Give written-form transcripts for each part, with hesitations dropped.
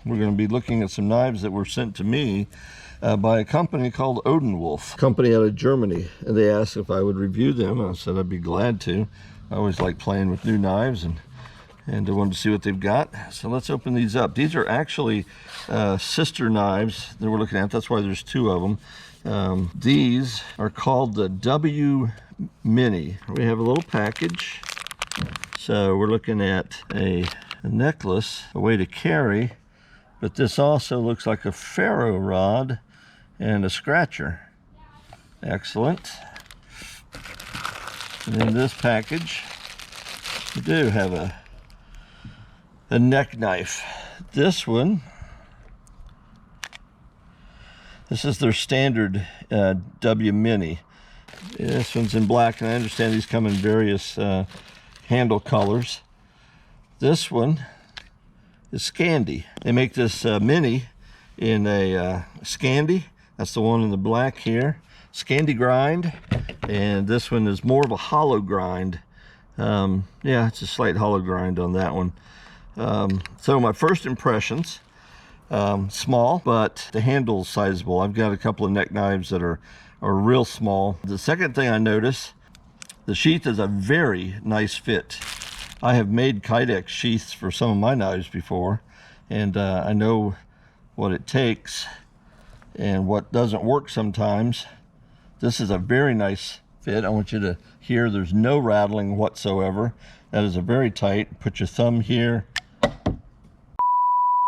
we're going to be looking at some knives that were sent to me by a company called Odenwolf, company out of Germany. And they asked if I would review them. I said I'd be glad to. I always like playing with new knives, and I wanted to see what they've got. So let's open these up. These are actually sister knives that we're looking at. That's why there's two of them. These are called the W Mini. We have a little package. So we're looking at a necklace, a way to carry, but this also looks like a ferro rod and a scratcher. Excellent. And in this package, we do have a neck knife. This one, this is their standard W Mini. This one's in black, and I understand these come in various handle colors. This one is Scandi. They make this Mini in a Scandi. That's the one in the black here. Scandi grind, and this one is more of a hollow grind. Yeah, it's a slight hollow grind on that one. So my first impressions, small, but the handle's sizable. I've got a couple of neck knives that are real small. The second thing I notice, the sheath is a very nice fit. I have made Kydex sheaths for some of my knives before, and I know what it takes and what doesn't work sometimes. This is a very nice fit. I want you to hear there's no rattling whatsoever. That is a very tight. Put your thumb here.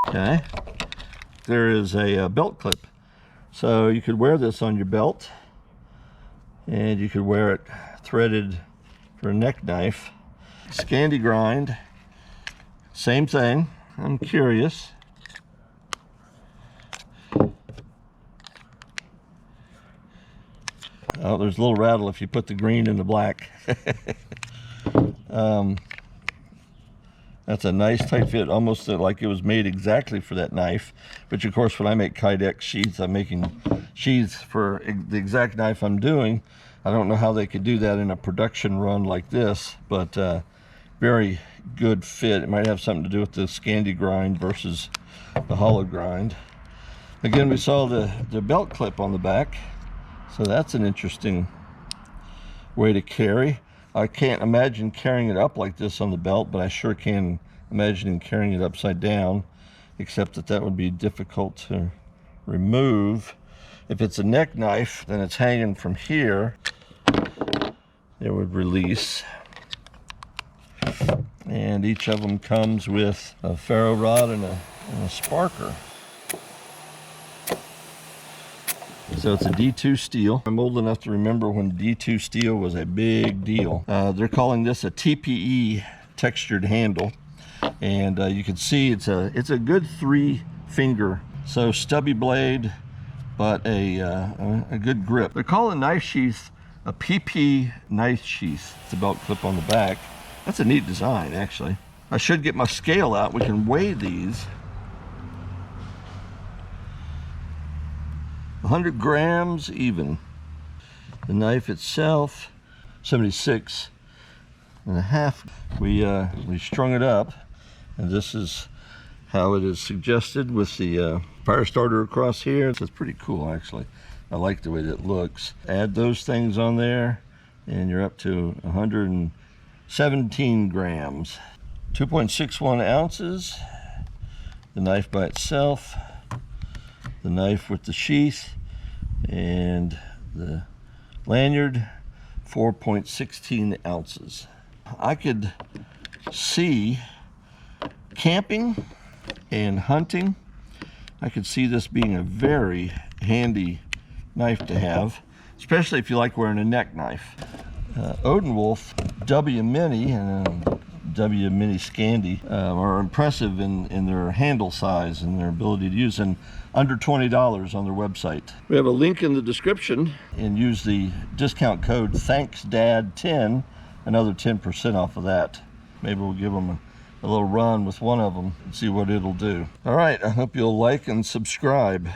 Okay. There is a belt clip. So you could wear this on your belt, and you could wear it threaded for a neck knife. Scandi grind, same thing. I'm curious. Oh, there's a little rattle if you put the green in the black. That's a nice tight fit, almost like it was made exactly for that knife. But of course, when I make Kydex sheaths, I'm making sheaths for the exact knife I'm doing. I don't know how they could do that in a production run like this, but very good fit. It might have something to do with the Scandi grind versus the hollow grind. Again, we saw the belt clip on the back, so that's an interesting way to carry. I can't imagine carrying it up like this on the belt, but I sure can imagine carrying it upside down, except that would be difficult to remove. If it's a neck knife, then it's hanging from here. It would release. And each of them comes with a ferro rod and a sparker. So it's a D2 steel. I'm old enough to remember when D2 steel was a big deal. They're calling this a TPE textured handle, and you can see it's a good 3-finger, so stubby blade, but a good grip. They're calling knife sheath a PP knife sheath. It's a belt clip on the back. That's a neat design, actually. I should get my scale out. We can weigh these. 100 grams even. The knife itself, 76 and a half. We strung it up, and this is how it is suggested with the fire starter across here. It's pretty cool, actually. I like the way that looks. Add those things on there, and you're up to 117 grams. 2.61 ounces. The knife by itself. The knife with the sheath, and the lanyard, 4.16 ounces. I could see camping and hunting. I could see this being a very handy knife to have, especially if you like wearing a neck knife. Odenwolf W Mini and W Mini Scandi are impressive in their handle size and their ability to use, and under $20 on their website. We have a link in the description, and use the discount code ThanksDad10, another 10% off of that. Maybe we'll give them a little run with one of them and see what it'll do. All right, I hope you'll like and subscribe.